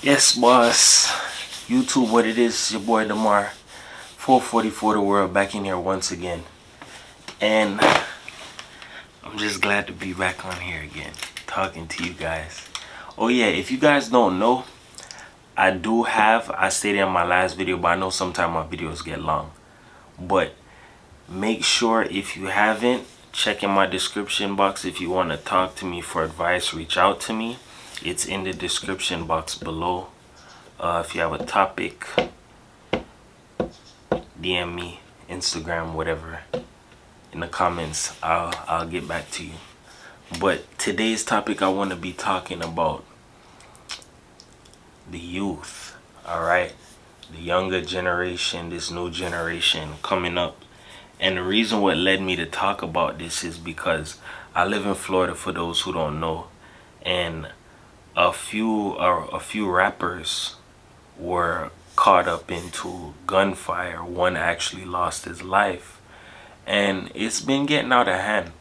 Yes, boss. YouTube, what it is, your boy Damar, 444 the world, back in here once again. And I'm just glad to be back on here again, talking to you guys. Oh yeah, if you guys don't know, I stated in my last video, but I know sometimes my videos get long. But make sure if you haven't, check in my description box. If you want to talk to me for advice, reach out to me. It's in the description box below. If you have a topic, DM me, Instagram, whatever, in the comments. I'll get back to you. But today's topic, I want to be talking about the youth. All right, the younger generation, this new generation coming up. And the reason what led me to talk about this is because I live in Florida, for those who don't know, and a few rappers were caught up into gunfire. One actually lost his life, and it's been getting out of hand.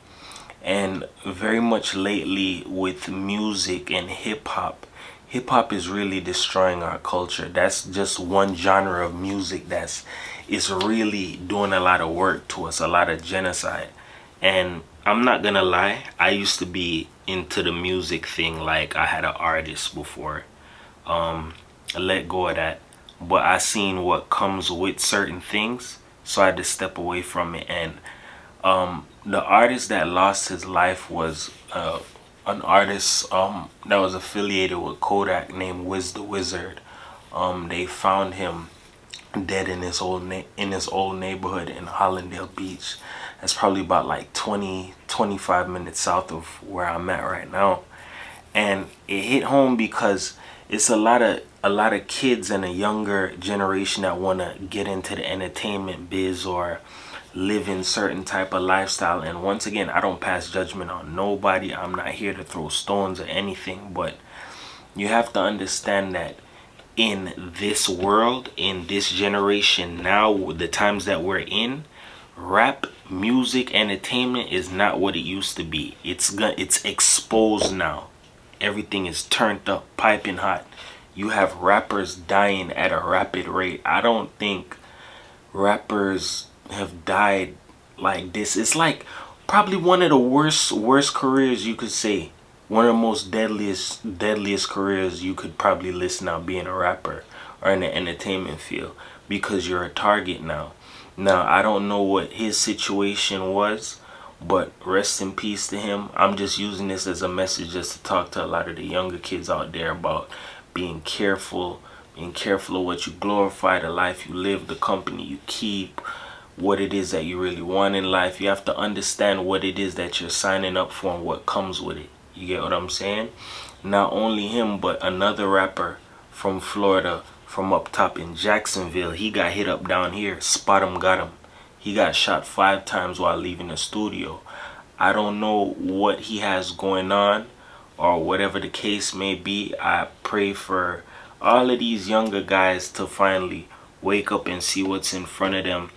And very much lately with music and hip hop is really destroying our culture. That's just one genre of music that's is really doing a lot of work to us, a lot of genocide. And I'm not gonna lie, I used to be into the music thing. Like, I had an artist before. I let go of that, but I seen what comes with certain things, so I had to step away from it. And the artist that lost his life was an artist that was affiliated with Kodak, named Wiz the Wizard. They found him dead in his old neighborhood in Hollandale Beach. That's probably about like 25 minutes south of where I'm at right now. And it hit home because it's a lot of kids and a younger generation that want to get into the entertainment biz or live in certain type of lifestyle. And once again, I don't pass judgment on nobody. I'm not here to throw stones or anything, but you have to understand that in this world, in this generation now, the times that we're in, rap music entertainment is not what it used to be. It's exposed now. Everything is turned up, piping hot. You have rappers dying at a rapid rate. I don't think rappers have died like this. It's like probably one of the worst careers you could say. One of the most deadliest careers you could probably list now, being a rapper or in the entertainment field, because you're a target now. Now, I don't know what his situation was, but rest in peace to him. I'm just using this as a message just to talk to a lot of the younger kids out there about being careful of what you glorify, the life you live, the company you keep, what it is that you really want in life. You have to understand what it is that you're signing up for and what comes with it. You get what I'm saying? Not only him, but another rapper from Florida, from up top in Jacksonville, he got hit up down here. Spot him, got him. He got shot 5 times while leaving the studio. I don't know what he has going on or whatever the case may be. I pray for all of these younger guys to finally wake up and see what's in front of them.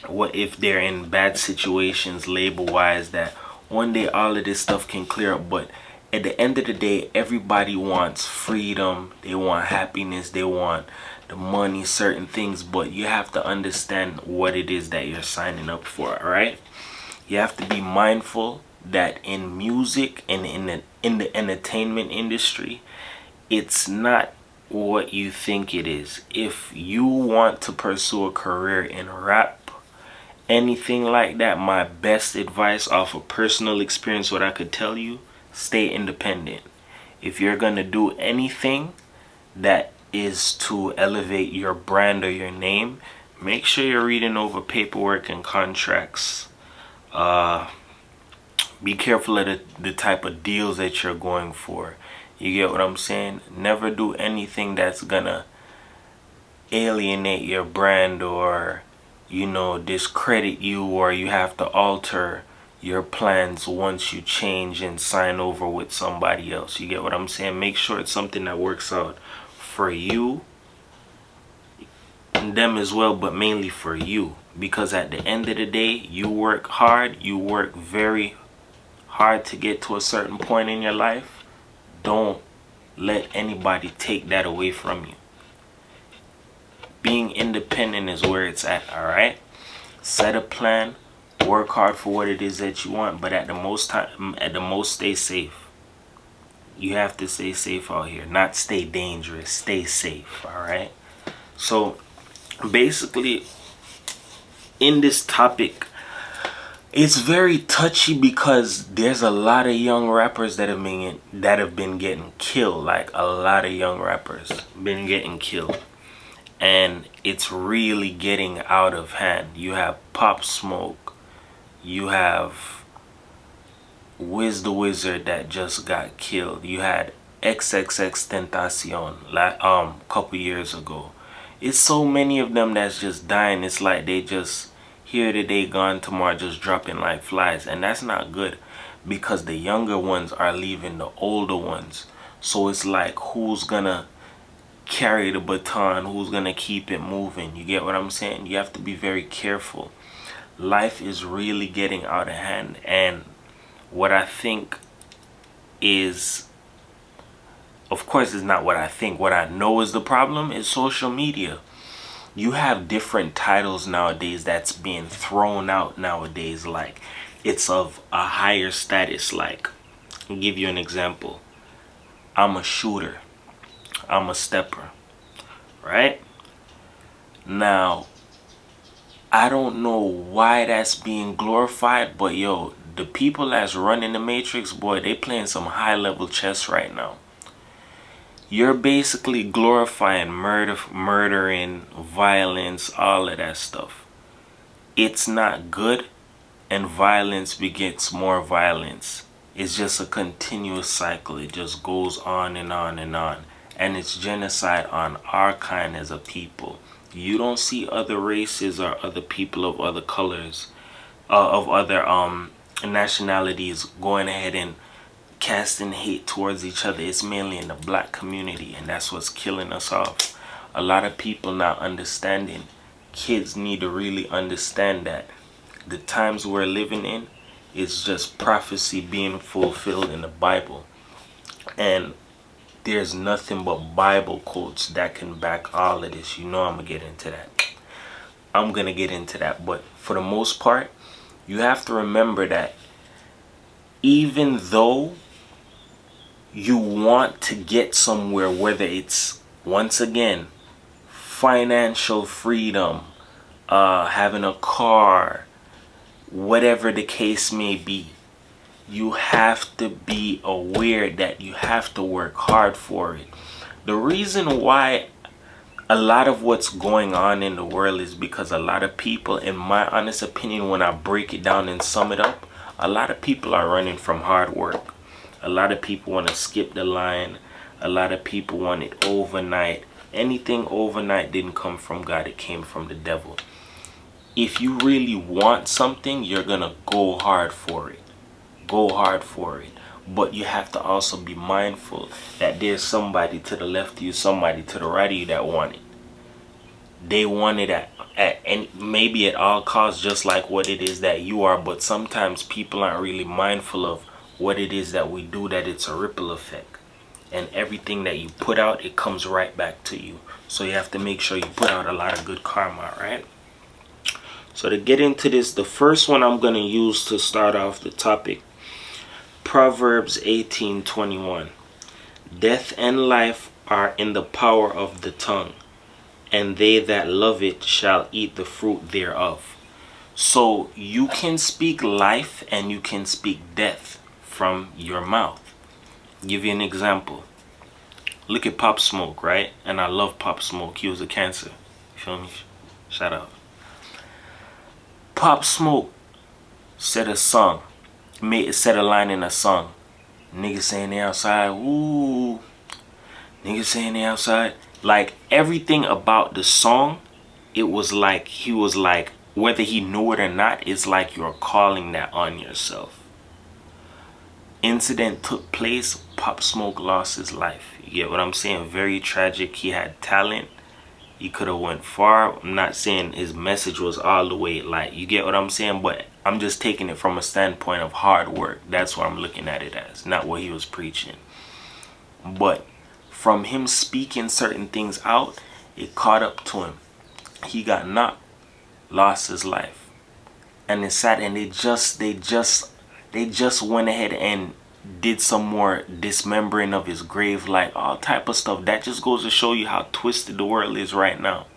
What if they're in bad situations label wise, that one day all of this stuff can clear up. But at the end of the day, everybody wants freedom, they want happiness, they want the money, certain things. But you have to understand what it is that you're signing up for. All right, you have to be mindful that in music and in the entertainment industry, it's not what you think it is. If you want to pursue a career in rap, anything like that, my best advice off of personal experience, what I could tell you, stay independent. If you're gonna do anything that is to elevate your brand or your name, make sure you're reading over paperwork and contracts. Be careful of the type of deals that you're going for. You get what I'm saying? Never do anything that's gonna alienate your brand or, you know, discredit you, or you have to alter your plans once you change and sign over with somebody else. You get what I'm saying? Make sure it's something that works out for you and them as well, but mainly for you. Because at the end of the day, you work hard, you work very hard to get to a certain point in your life. Don't let anybody take that away from you. Being independent is where it's at, alright? Set a plan, work hard for what it is that you want, but at the most stay safe. You have to stay safe out here, not stay dangerous, stay safe, alright? So basically, in this topic, it's very touchy because there's a lot of young rappers that have been getting killed. Like, a lot of young rappers been getting killed, and it's really getting out of hand. You have Pop Smoke, you have Wiz the Wizard that just got killed, you had XXX Tentacion couple years ago. It's so many of them that's just dying. It's like they just here today, gone tomorrow, just dropping like flies. And that's not good, because the younger ones are leaving the older ones. So it's like, who's gonna carry the baton? Who's gonna keep it moving? You get what I'm saying? You have to be very careful. Life is really getting out of hand. And what I think is, of course, it's not what I think. What I know is the problem is social media. You have different titles nowadays that's being thrown out nowadays, like it's of a higher status. Like, I'll give you an example. I'm a shooter, I'm a stepper, right? Now, I don't know why that's being glorified, but yo, the people that's running the Matrix, boy, they playing some high level chess right now. You're basically glorifying murdering, violence, all of that stuff. It's not good, and violence begets more violence. It's just a continuous cycle. It just goes on and on and on. And it's genocide on our kind as a people. You don't see other races or other people of other colors, of other nationalities going ahead and casting hate towards each other. It's mainly in the black community, and that's what's killing us off. A lot of people not understanding. Kids need to really understand that the times we're living in is just prophecy being fulfilled in the Bible, and there's nothing but Bible quotes that can back all of this. You know I'm gonna get into that. But for the most part, you have to remember that even though you want to get somewhere, whether it's, once again, financial freedom, having a car, whatever the case may be, you have to be aware that you have to work hard for it. The reason why a lot of what's going on in the world is because a lot of people, in my honest opinion, when I break it down and sum it up, a lot of people are running from hard work. A lot of people want to skip the line. A lot of people want it overnight. Anything overnight didn't come from God. It came from the devil. If you really want something, you're going to go hard for it. Go hard for it. But you have to also be mindful that there's somebody to the left of you, somebody to the right of you that want it. They want it at and maybe at all costs, just like what it is that you are. But sometimes people aren't really mindful of what it is that we do, that it's a ripple effect, and everything that you put out, it comes right back to you. So you have to make sure you put out a lot of good karma, right? So to get into this, the first one I'm going to use to start off the topic, Proverbs 18:21. Death and life are in the power of the tongue, and they that love it shall eat the fruit thereof. So you can speak life and you can speak death from your mouth. Give you an example. Look at Pop Smoke, right? And I love Pop Smoke. He was a cancer. You feel me? Shout out. Pop Smoke said a line in a song. Niggas saying they outside. Ooh. Niggas saying they outside. Like, everything about the song, it was like, he was like, whether he knew it or not, it's like you're calling that on yourself. Incident took place, Pop Smoke lost his life. You get what I'm saying? Very tragic. He had talent. He could have went far. I'm not saying his message was all the way, like, you get what I'm saying? But I'm just taking it from a standpoint of hard work. That's what I'm looking at it as, not what he was preaching. But from him speaking certain things out, it caught up to him. He got knocked, lost his life. And it's sad, and they just went ahead and did some more dismembering of his grave, like all type of stuff. That just goes to show you how twisted the world is right now.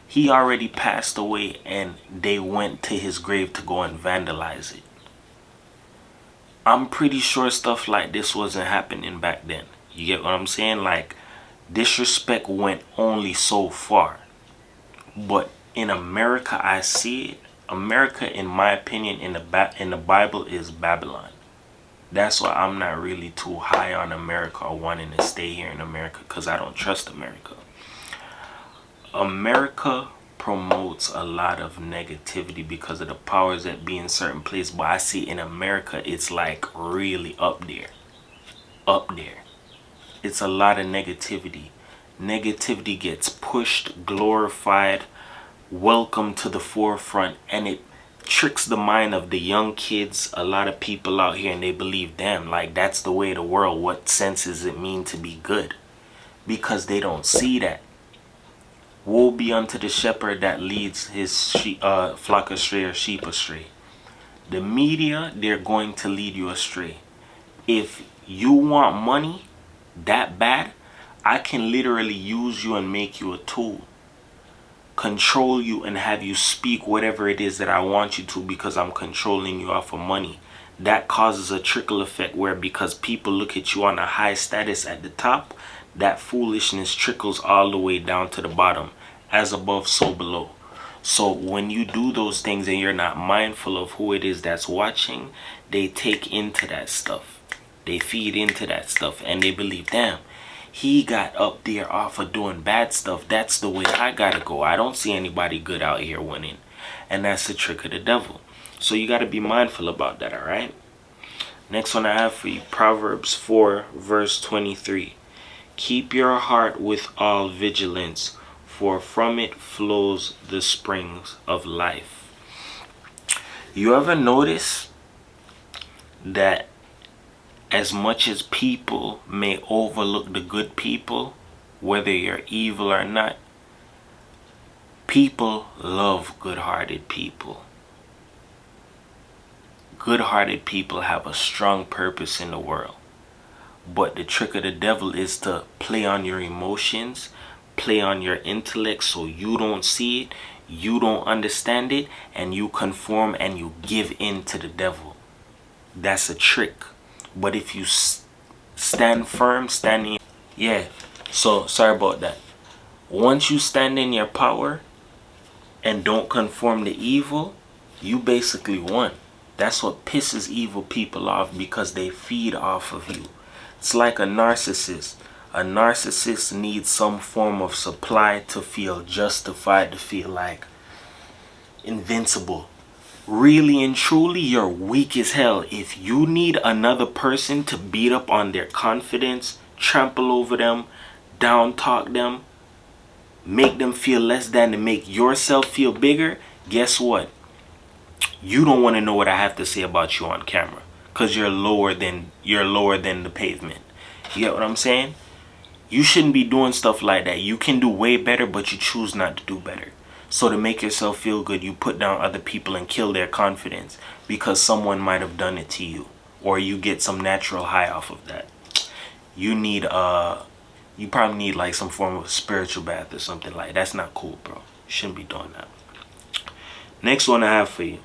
He already passed away and they went to his grave to go and vandalize it. I'm pretty sure stuff like this wasn't happening back then. You get what I'm saying? Like, disrespect went only so far. But in America, I see it. America, in my opinion, in the Bible is Babylon. That's why I'm not really too high on America or wanting to stay here in America, because I don't trust America. America promotes a lot of negativity because of the powers that be in certain places. But I see in America, it's like really up there. Up there. It's a lot of negativity. Negativity gets pushed, glorified, welcomed to the forefront, and it tricks the mind of the young kids, a lot of people out here, and they believe, damn, like that's the way of the world. What sense does it mean to be good? Because they don't see that. Woe be unto the shepherd that leads his flock astray or sheep astray. The media, they're going to lead you astray. If you want money that bad, I can literally use you and make you a tool. Control you and have you speak whatever it is that I want you to, because I'm controlling you off of money. That causes a trickle effect where, because people look at you on a high status at the top, that foolishness trickles all the way down to the bottom. As above, so below. So when you do those things and you're not mindful of who it is that's watching, they take into that stuff. They feed into that stuff and they believe, damn, he got up there off of doing bad stuff. That's the way I gotta go. I don't see anybody good out here winning. And that's the trick of the devil. So you gotta be mindful about that, alright? Next one I have for you, Proverbs 4 verse 23. Keep your heart with all vigilance, for from it flows the springs of life. You ever notice that as much as people may overlook the good people, whether you're evil or not, people love good-hearted people. Good-hearted people have a strong purpose in the world. But the trick of the devil is to play on your emotions, play on your intellect, so you don't see it, you don't understand it, and you conform and you give in to the devil. That's a trick. But if you stand firm, so sorry about that. Once you stand in your power and don't conform to evil, you basically won. That's what pisses evil people off, because they feed off of you. It's like a narcissist. A narcissist needs some form of supply to feel justified, to feel like invincible. Really and truly, you're weak as hell. If you need another person to beat up on their confidence, trample over them, down talk them, make them feel less than, to make yourself feel bigger, guess what? You don't want to know what I have to say about you on camera, because you're lower than the pavement. You get what I'm saying? You shouldn't be doing stuff like that. You can do way better, but you choose not to do better. So to make yourself feel good, you put down other people and kill their confidence because someone might have done it to you, or you get some natural high off of that. You probably need like some form of spiritual bath or something like that. That's not cool, bro. You shouldn't be doing that. Next one I have for you,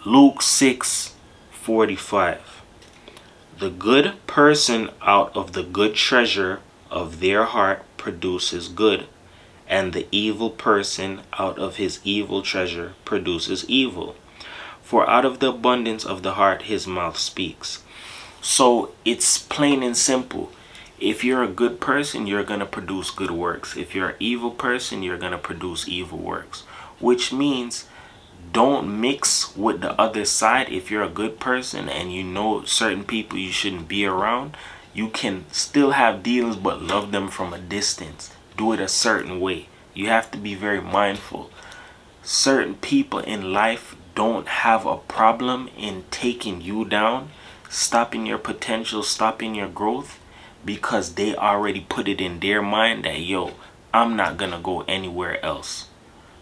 Luke 6:45. The good person out of the good treasure of their heart produces good, and the evil person out of his evil treasure produces evil. For out of the abundance of the heart his mouth speaks. So it's plain and simple. If you're a good person, you're going to produce good works. If you're an evil person, you're going to produce evil works. Which means don't mix with the other side. If you're a good person and you know certain people you shouldn't be around, you can still have dealings but love them from a distance. Do it a certain way. You have to be very mindful. Certain people in life don't have a problem in taking you down, stopping your potential, stopping your growth, because they already put it in their mind that, yo, I'm not gonna go anywhere else.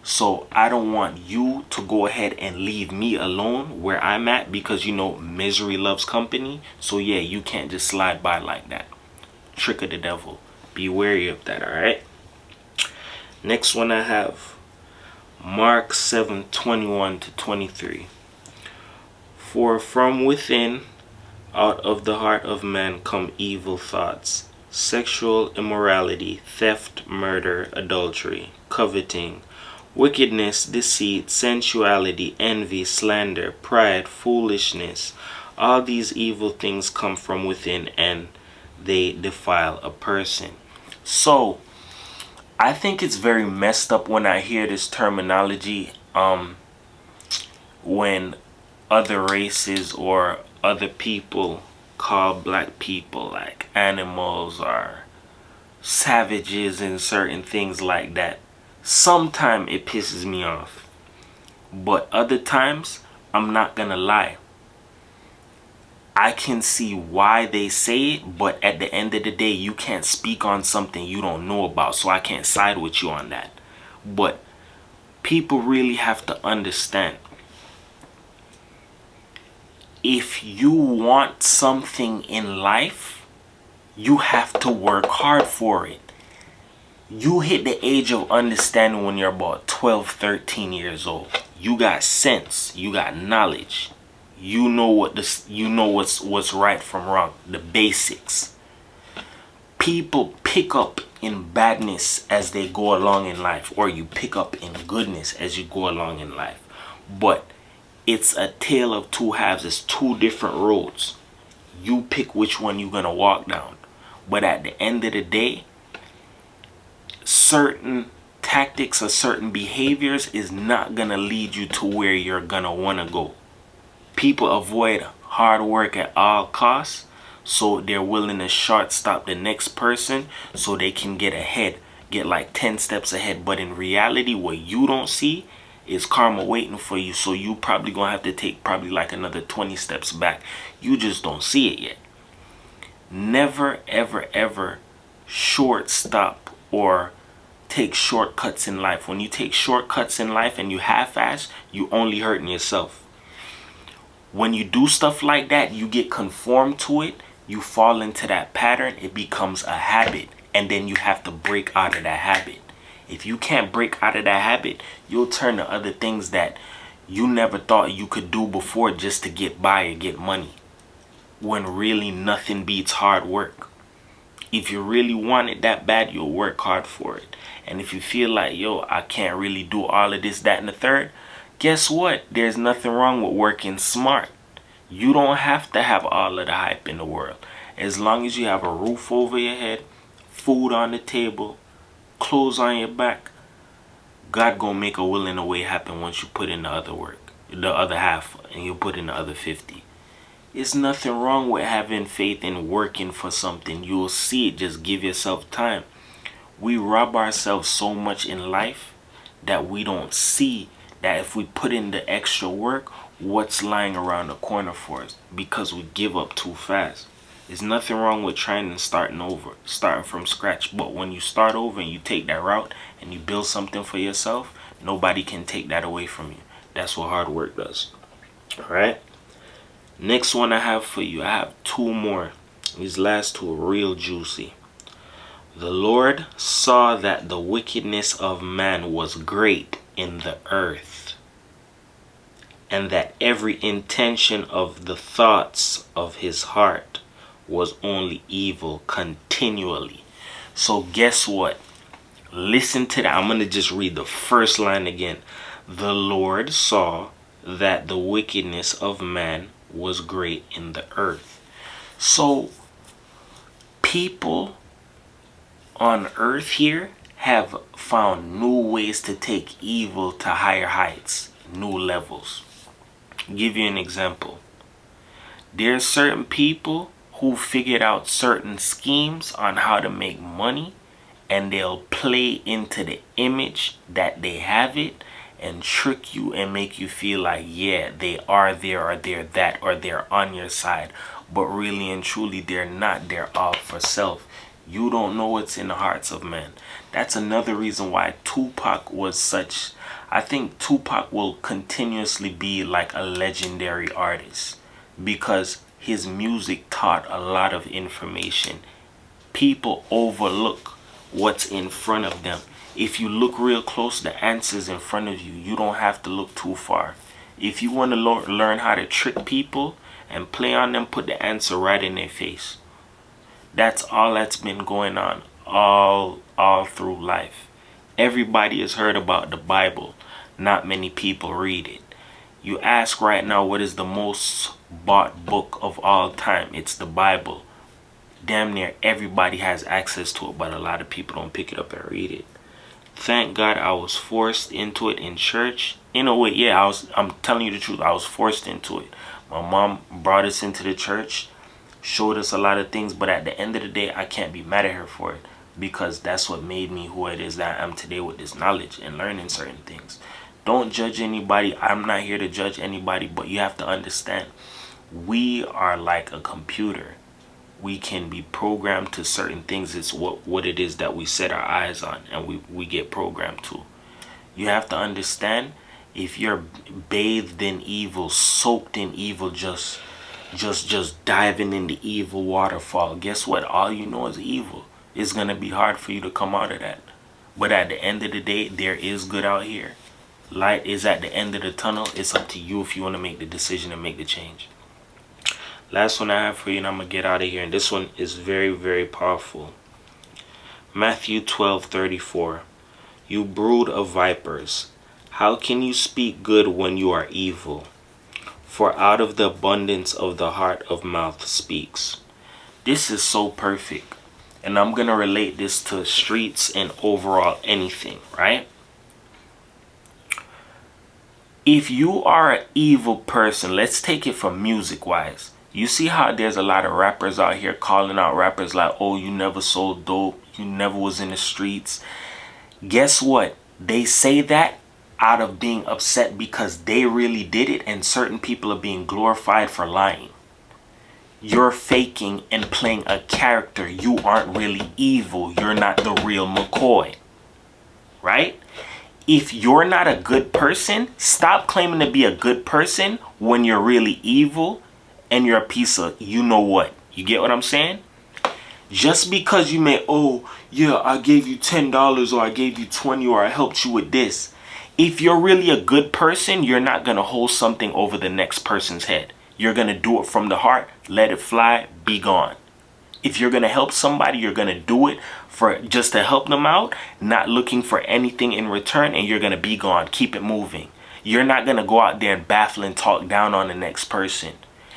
So I don't want you to go ahead and leave me alone where I'm at, because you know misery loves company. So yeah, you can't just slide by like that. Trick of the devil. Be wary of that, alright? Next one I have Mark 7:21 to 23. For from within, out of the heart of man, come evil thoughts, sexual immorality, theft, murder, adultery, coveting, wickedness, deceit, sensuality, envy, slander, pride, foolishness. All these evil things come from within, and they defile a person. So, I think it's very messed up when I hear this terminology, when other races or other people call black people like animals or savages and certain things like that. Sometimes it pisses me off, but other times, I'm not gonna lie, I can see why they say it, but at the end of the day, you can't speak on something you don't know about, so I can't side with you on that. But people really have to understand, if you want something in life, you have to work hard for it. You hit the age of understanding when you're about 12, 13 years old. You got sense, you got knowledge. You know what's right from wrong, the basics. People pick up in badness as they go along in life, or you pick up in goodness as you go along in life. But it's a tale of two halves. It's two different roads. You pick which one you're gonna walk down. But at the end of the day, certain tactics or certain behaviors is not gonna lead you to where you're gonna wanna go. People avoid hard work at all costs, so they're willing to short stop the next person so they can get ahead, get like 10 steps ahead. But in reality, what you don't see is karma waiting for you, so you probably gonna have to take probably like another 20 steps back. You just don't see it yet. Never ever ever short stop or take shortcuts in life. When you take shortcuts in life and you half-ass, you only hurting yourself. When you do stuff like that, you get conformed to it, you fall into that pattern, it becomes a habit, and then you have to break out of that habit. If you can't break out of that habit, you'll turn to other things that you never thought you could do before just to get by or get money, when really nothing beats hard work. If you really want it that bad, you'll work hard for it. And if you feel like, yo, I can't really do all of this, that, and the third, guess what? There's nothing wrong with working smart. You don't have to have all of the hype in the world. As long as you have a roof over your head, food on the table, clothes on your back, God gonna make a will and a way happen once you put in the other work, the other half, and you put in the other 50. It's nothing wrong with having faith in working for something. You'll see it. Just give yourself time. We rob ourselves so much in life that we don't see that if we put in the extra work, what's lying around the corner for us, because we give up too fast. There's nothing wrong with trying and starting over, starting from scratch. But when you start over and you take that route and you build something for yourself, nobody can take that away from you. That's what hard work does. Alright? Next one I have for you, I have two more. These last two are real juicy. The Lord saw that the wickedness of man was great in the earth, and that every intention of the thoughts of his heart was only evil continually. So guess what? Listen to that. I'm going to just read the first line again. The Lord saw that the wickedness of man was great in the earth. So people on earth here have found new ways to take evil to higher heights, new levels. I'll give you an example. There are certain people who figured out certain schemes on how to make money, and they'll play into the image that they have it and trick you and make you feel like, yeah, they are there or they're that or they're on your side. but really and truly they're not. They're all for self. You don't know what's in the hearts of men. That's another reason why Tupac was such, I think Tupac will continuously be like a legendary artist because his music taught a lot of information. People overlook what's in front of them. If you look real close, the answer's in front of you. You don't have to look too far. If you want to learn how to trick people and play on them, put the answer right in their face. That's all that's been going on all through life. Everybody has heard about the Bible. Not many people read it. You ask right now, what is the most bought book of all time? It's the Bible. Damn near everybody has access to it, but a lot of people don't pick it up and read it. Thank God I was forced into it in church. In a way, yeah, I'm telling you the truth. I was forced into it. My mom brought us into the church, showed us a lot of things, but at the end of the day, I can't be mad at her for it because that's what made me who it is that I am today with this knowledge and learning certain things. Don't judge anybody. I'm not here to judge anybody, but you have to understand, we are like a computer. We can be programmed to certain things. It's what it is that we set our eyes on and we get programmed to. You have to understand, if you're bathed in evil, soaked in evil, just diving in the evil waterfall, guess what? All you know is evil. It's going to be hard for you to come out of that. But at the end of the day, there is good out here. Light is at the end of the tunnel. It's up to you if you want to make the decision and make the change. Last one I have for you, and I'm going to get out of here. And this one is very, very powerful. Matthew 12:34. You brood of vipers, how can you speak good when you are evil? For out of the abundance of the heart of mouth speaks. This is so perfect. And I'm going to relate this to streets and overall anything, right? If you are an evil person, let's take it from music wise. You see how there's a lot of rappers out here calling out rappers like, oh, you never sold dope, you never was in the streets. Guess what? They say that out of being upset because they really did it, and certain people are being glorified for lying. You're faking and playing a character. You aren't really evil. You're not the real McCoy. Right? If you're not a good person, stop claiming to be a good person when you're really evil and you're a piece of you know what. You get what I'm saying? Just because you may, oh, yeah, I gave you $10 or I gave you 20 or I helped you with this. If you're really a good person, you're not going to hold something over the next person's head. You're going to do it from the heart, let it fly, be gone. If you're going to help somebody, you're going to do it for just to help them out, not looking for anything in return, and you're going to be gone. Keep it moving. You're not going to go out there and baffle and talk down on the next person.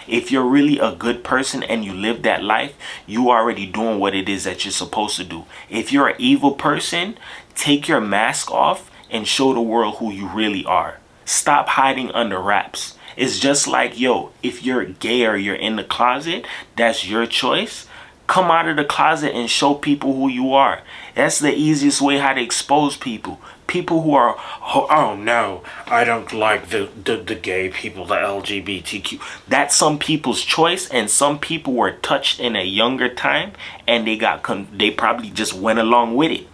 If you're really a good person and you live that life, you already doing what it is that you're supposed to do. If you're an evil person, take your mask off and show the world who you really are. Stop hiding under wraps. It's just like, yo, if you're gay or you're in the closet, that's your choice. Come out of the closet and show people who you are. That's the easiest way how to expose people. People who are, oh no, I don't like the gay people, the LGBTQ. That's some people's choice, and some people were touched in a younger time and they probably just went along with it.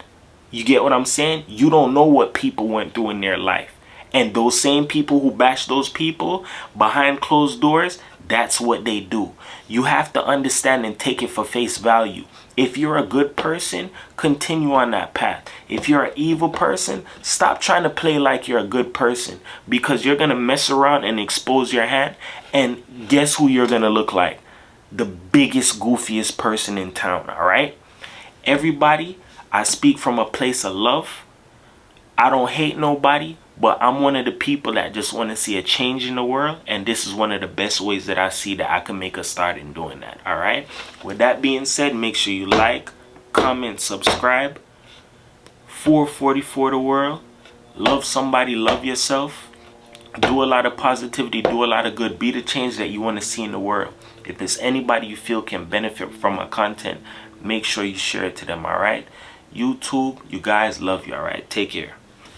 You get what I'm saying? You don't know what people went through in their life. And those same people who bash those people behind closed doors, that's what they do. You have to understand and take it for face value. If you're a good person, continue on that path. If you're an evil person, stop trying to play like you're a good person, because you're going to mess around and expose your hand. And guess who you're going to look like? The biggest, goofiest person in town, all right? Everybody, I speak from a place of love. I don't hate nobody, but I'm one of the people that just want to see a change in the world. And this is one of the best ways that I see that I can make a start in doing that. All right. With that being said, make sure you like, comment, subscribe. 444 the world. Love somebody, love yourself. Do a lot of positivity, do a lot of good. Be the change that you want to see in the world. If there's anybody you feel can benefit from my content, make sure you share it to them. All right. YouTube, you guys, love you. All right. Take care.